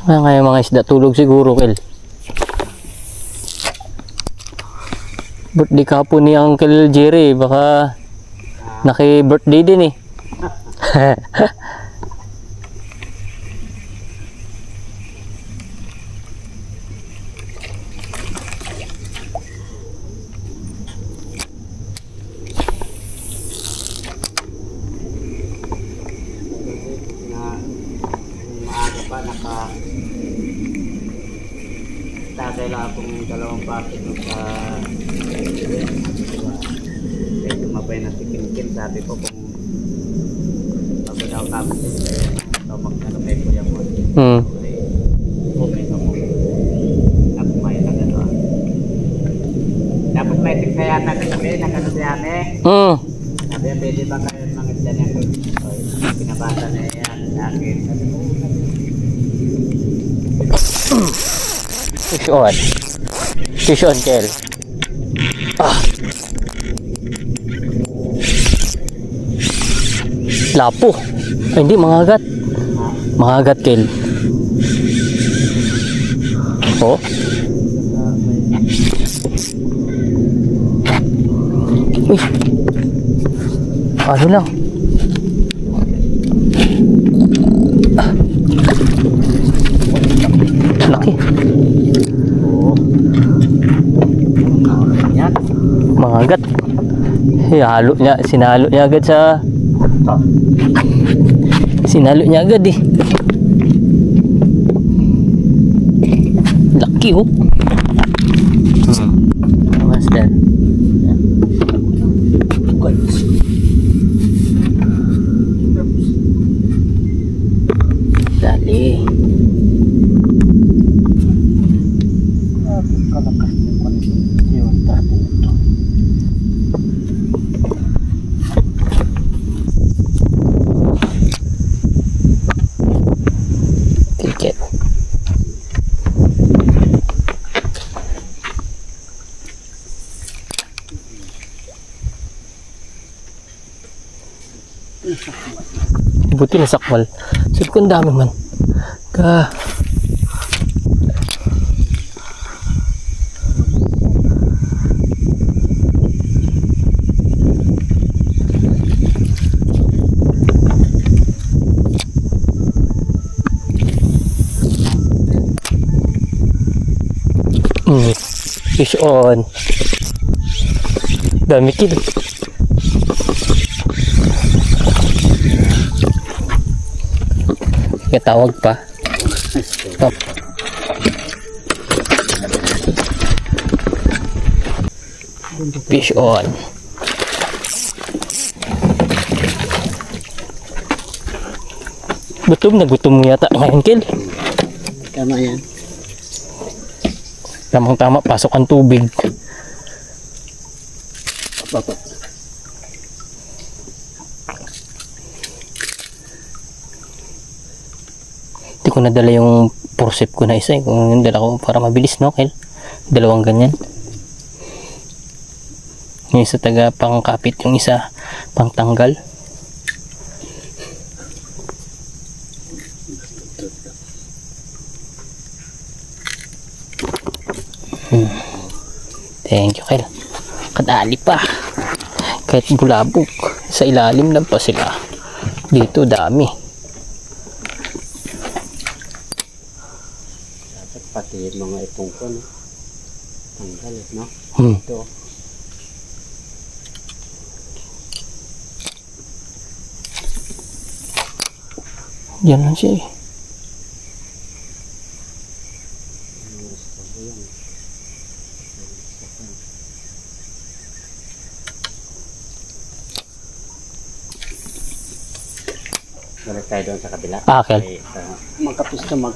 Ngayon mga isda, tulog siguro, Kel. Birthday ka po ni Uncle Jerry, baka naki-birthday din eh. Kailangan akong dalawang bakit sa kaya tumabay na si Kinkin. Sabi ko kung bago daw kami ito mag-ano kayo ko yung okay ka mo tapos may nagano tapos may tigkaya na kami nagano siya sabi pwede ba kayo mga dyan yung pinabasa na yan sa akin. Fish on. Fish on, Kel. Lapo. Ay, hindi, mangagat. Mangagat, Kel. Oh. Uy. Ano lang. Laki. Mangagat. Halo niya, sinalo niya agad sa sinalo niya agad eh. Laki oh. What's that? Dali. Buti na sakwal. Sabi ko ang dami man. Ka. Fish on. Dami kilo. Tawag pa. Stop. Fish on. Gutom na gutom mo yata ngayon, Kel. Tama yan. Tamang-tama, pasok ang tubig. Hindi ko nadala yung forceps ko na isa eh. Kung yung dala ko para mabilis, no, Kel? Dalawang ganyan. Yung isa taga pangkapit, yung isa pang tanggal. Thank you, Kel. Kadali pa. Kahit bulabog, sa ilalim lang pa sila. Dito dami. Pati mga ipong ko, no? Tanggal, no? Ito. Yan lang siya eh. Balik tayo doon sa kabila. Kel. Magkapis na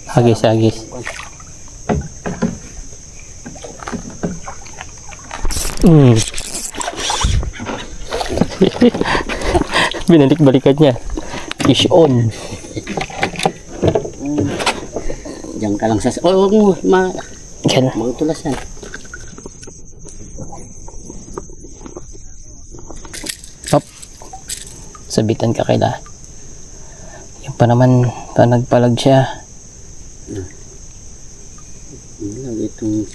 Hagis. Binalik-balikan niya. Fish on. Diyan ka lang sa... Oh, huwag mo. Yan. Magutulas yan. Hop. Sabitan ka kaila. Yan pa naman, nagpalag siya. Itong...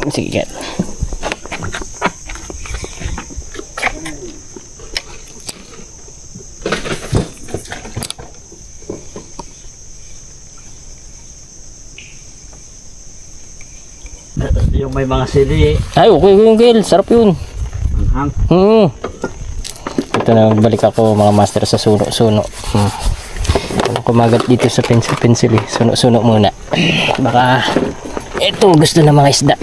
Sige, get. Yung may mga sili. Ay, okay yung Gil. Sarap yun. Hang. Ito na, balik ako mga master sa suno-suno. Kumagat dito sa pencil eh. Suno-suno muna. Baka ito gusto ng mga isda.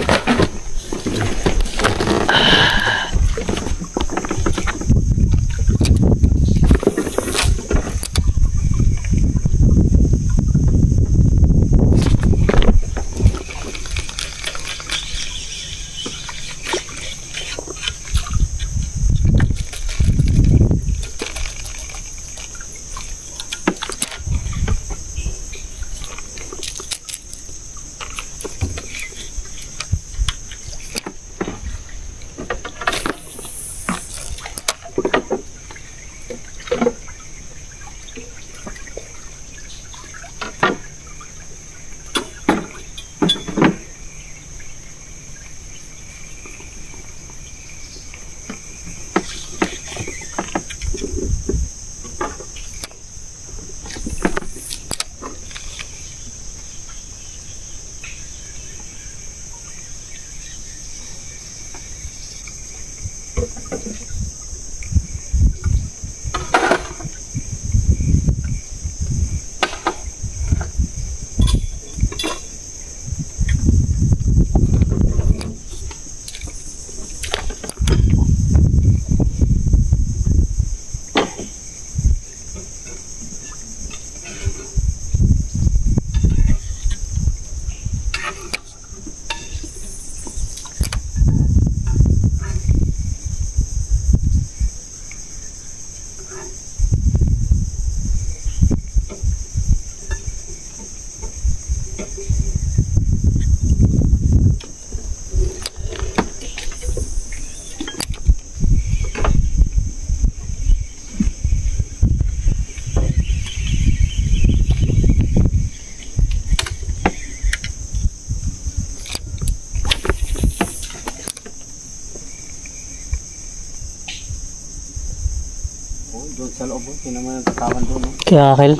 Doon sa loob, sino naman ang katawan doon. Kaya Kil.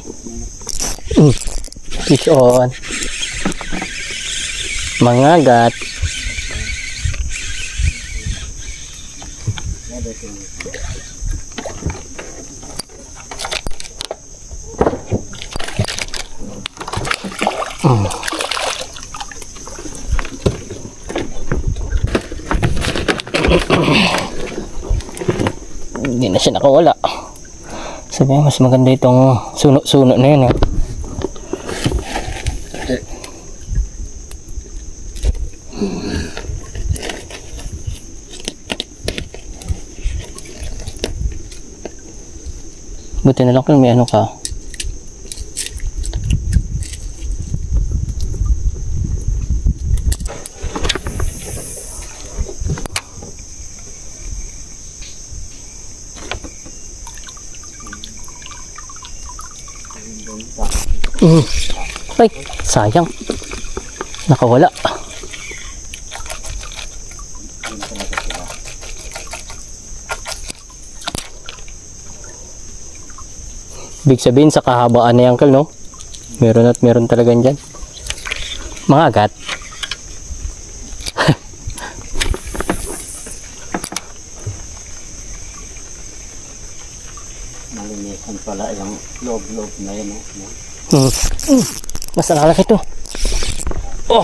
Fish on. Mangagat. Hindi na siya nakawala. Sabi niya, mas maganda itong suno-suno na yun. Buti na lang kung may ano ka. Ay, sayang. Nakawala. Ibig sabihin sa kahabaan na yan, Kal, no? Meron at meron talaga dyan. Mga agat. Malinisan pala yung loob-loob na yun. Mas nakalaki ito. Oh!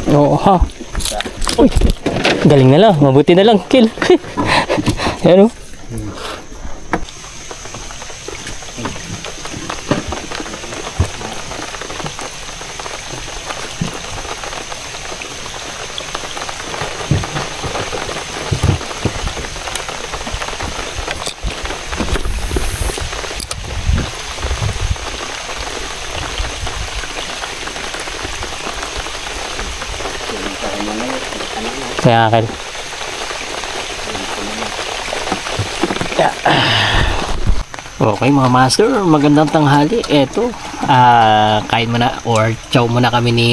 Oo ha. Uy! Galing na lang. Mabuti na lang. Kill. Yan o. Kaya Uncle. Okay mga master, magandang tanghali. Eto, kain muna or chow muna kami ni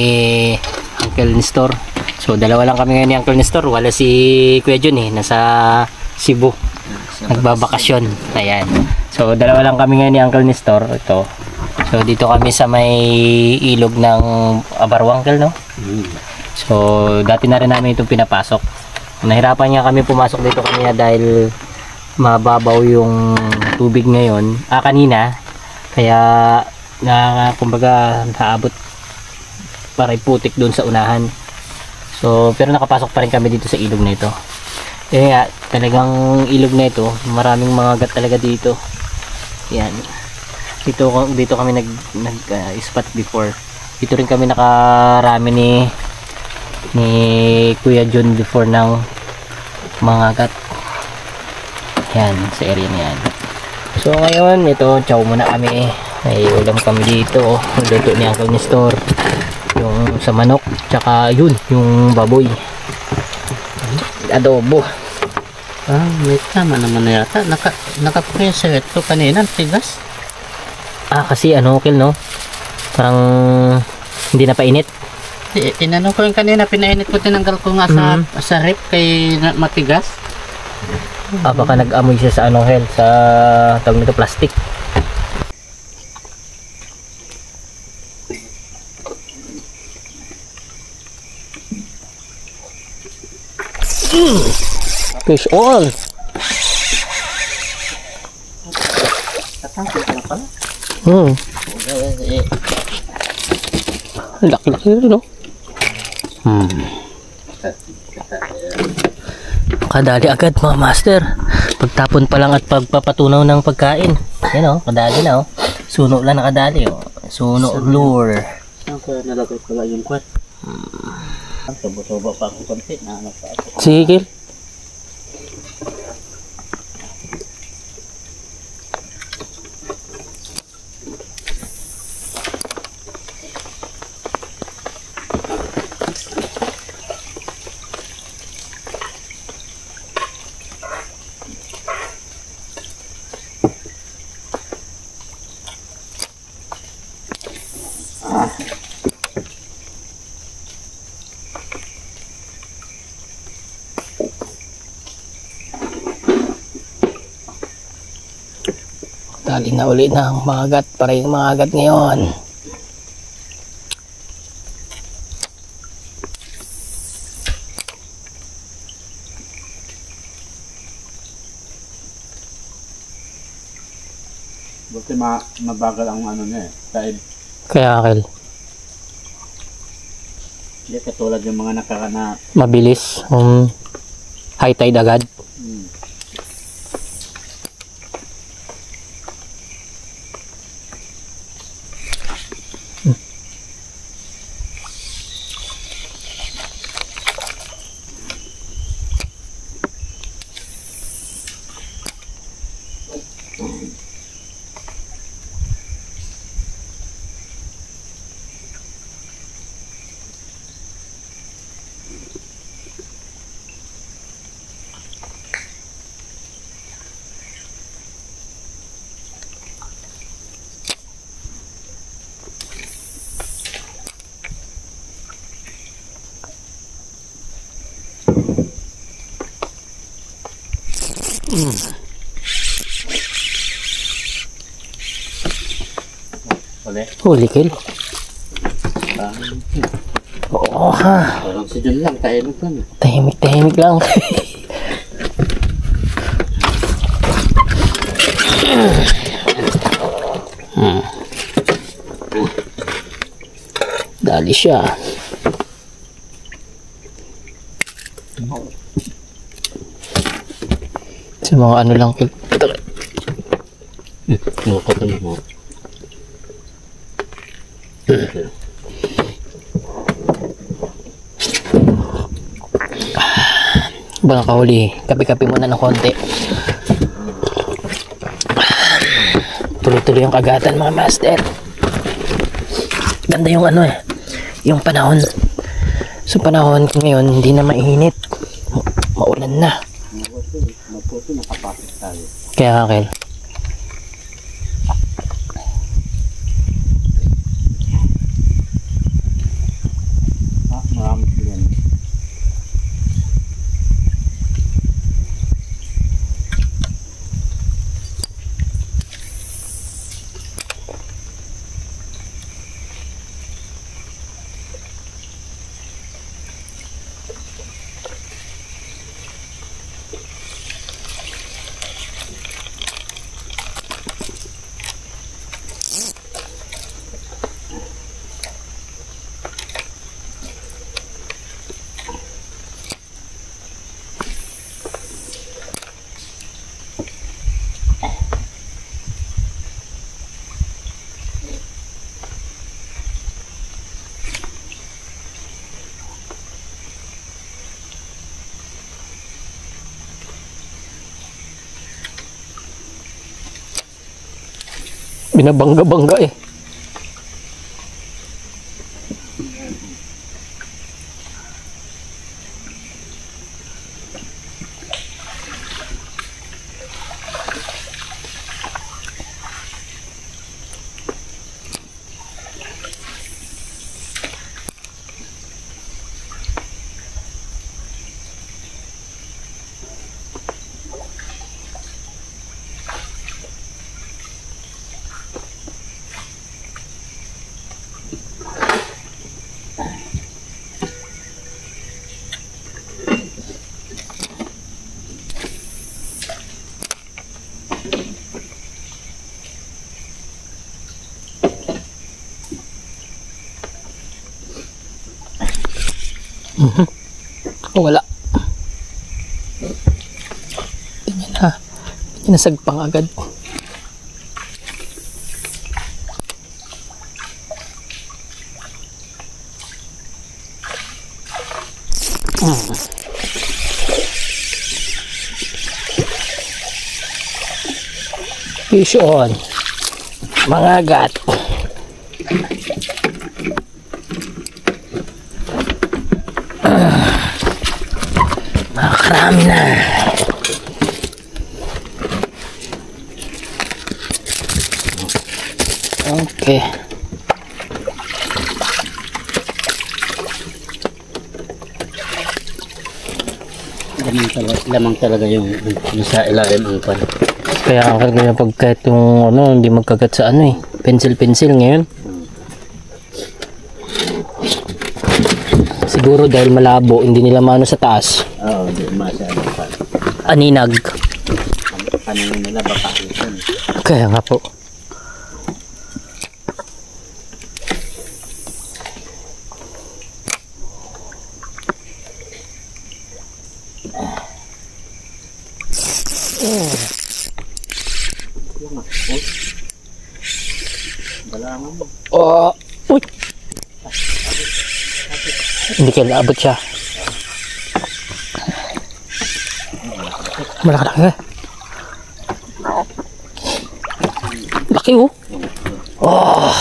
Uncle Nestor. So dalawa lang kami ngayon ni Uncle Nestor. Wala si Kuya Jun nasa Cebu. Nagbabakasyon. Ayan. So dalawa lang kami ngayon ni Uncle Nestor. Ito. So dito kami sa may ilog ng Abarwang, Uncle, no? So dati na rin namin itong pinapasok. Nahirapan nga kami pumasok dito kanina dahil mababaw yung tubig ngayon, kanina, kaya kumbaga naabot parang putik doon sa unahan. So pero nakapasok pa rin kami dito sa ilog na ito. Nga, talagang ilog na ito, maraming mga gat talaga dito. Yan, dito kami nag spot before. Dito rin kami nakarami ni Kuya John before ng mga gat. Yan, sa area na yan. So ngayon, ito, chow muna kami. May ulam kami dito. Luto ni Uncle Nestor. Yung sa manok, tsaka yun, yung baboy. Adobo. May tama naman na yata. Naka-pressure ito kanina, tigas. Kasi Uncle, no? Parang hindi na painit. Inano ko yung kanina, pinainit ko, tinanggal ko nga sa rep kay matigas. Baka nag-amoy siya sa Uncle, sa tawag nito, plastic. Fish oil. Laki-laki rin, no? Kadali agad mga master. Pagtapon pa lang at pagpapatunaw ng pagkain. Yan, kadali na, Suno lang nakadali, Suno lure. Saan ko nalagay ko lang yung kwat? Sobo-sobo pa ako konti na ano pa ako. Sige. Dali na uli ng mga agat, para yung mga agat ngayon. Buti mabagal ang ano niya dahil Kaya Uncle, hindi katulad yung mga nakakana. mabilis. High tide agad. Huli kill. Oo ha. Parang si Jun lang, tahimik lang. Tahimik lang. Dali siya. Sa mga ano lang kill. Nukot mo. Baka kahuli, kapi-kapi muna ng konti. Tuloy-tuloy yung kagatan mga master. Ganda yung yung panahon. So panahon ngayon hindi na mainit. Maulan na. Maputi, nakapasok tayo. Kaya nga, Kel. Marami yan. Binabangga-bangga eh. Wala. Tingnan na. Pinasagpang agad. Fish on. Mangagat. Makakarami na. Okay. Lamang talaga yung sa ilalim ang pan. Kaya ang kagaya pag kahit yung ano, hindi magkagat sa ano eh. Pencil ngayon. Siguro dahil malabo, hindi nila maano sa taas. Oo, hindi masyado pa. Aninag. Paningin nila baka ito. Kaya nga po. Balangan mo. Oh, uy. Hindi kayo naabot siya. Malaki eh. Laki oh. Oh.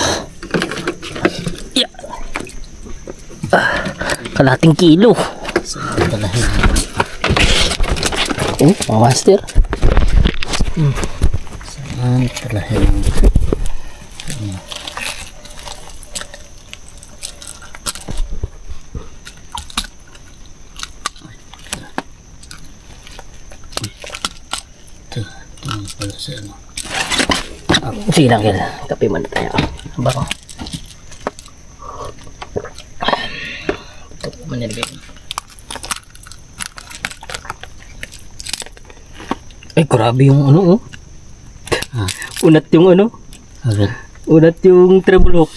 Yeah. Kalating kilo. Oh, mga master. Saan talahin? Sige lang yan. Kape man tayo. Bako. Ito manilbig. Ay, grabe yung ano oh. Unat yung ano. Agad. Unat yung trebulok.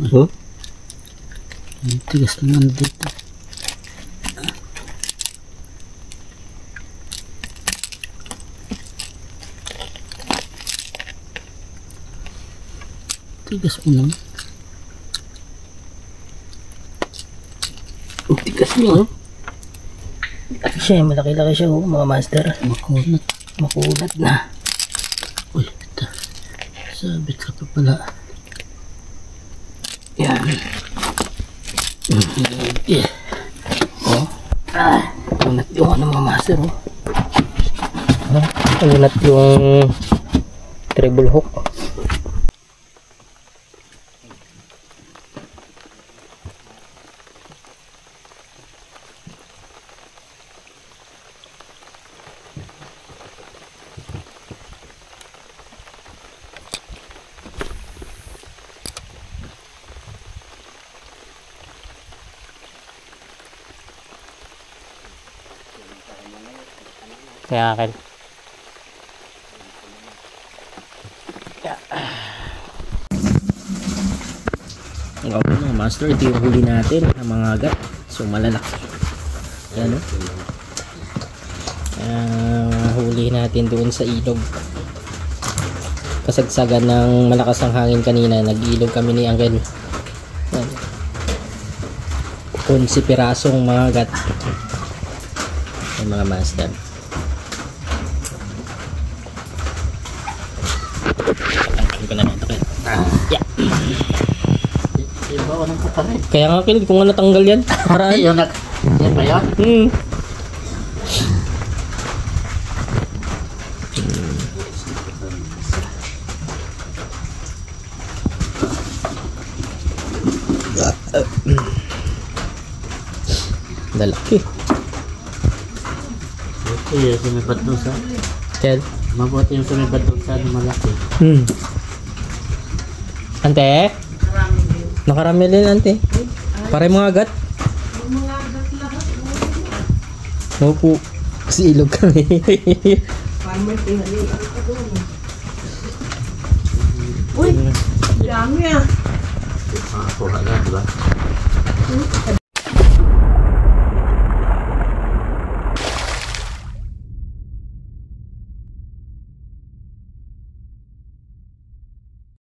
Oh? Ang tigas naman dito. Tigas mo naman. Ang tigas niya oh. Laki siya, malaki-laki siya oh, mga master. Makunat. Makunat na. Uy, ito. Sabit ka pa pala. Yan. Oh. Unat yung ano mga master. Oh. Unat yung treble hook. Kaya akin. Ang mga master, ito yung huli natin ng mga agat. So malalaki. Yan o. Huli natin doon sa ilog. Kasagsagan ng malakas ang hangin kanina. Nag-ilog kami ni Angel. 11 pirasong mga agat. Yung mga master. Ko na nito kaya. Yeah. Iba ko ng katarin. Kaya nga kilig kung ano natanggal yan. Paraan. Yan ba yan? Dalaki. Okay, sumipat doon sa... Kel. Mabuti yung sumipat doon sa malaki. Ante? Nakarami din, ante. Pare mga agat. Opo. Kasi ilog kami. Uy, dami ah. Kuha na, diba?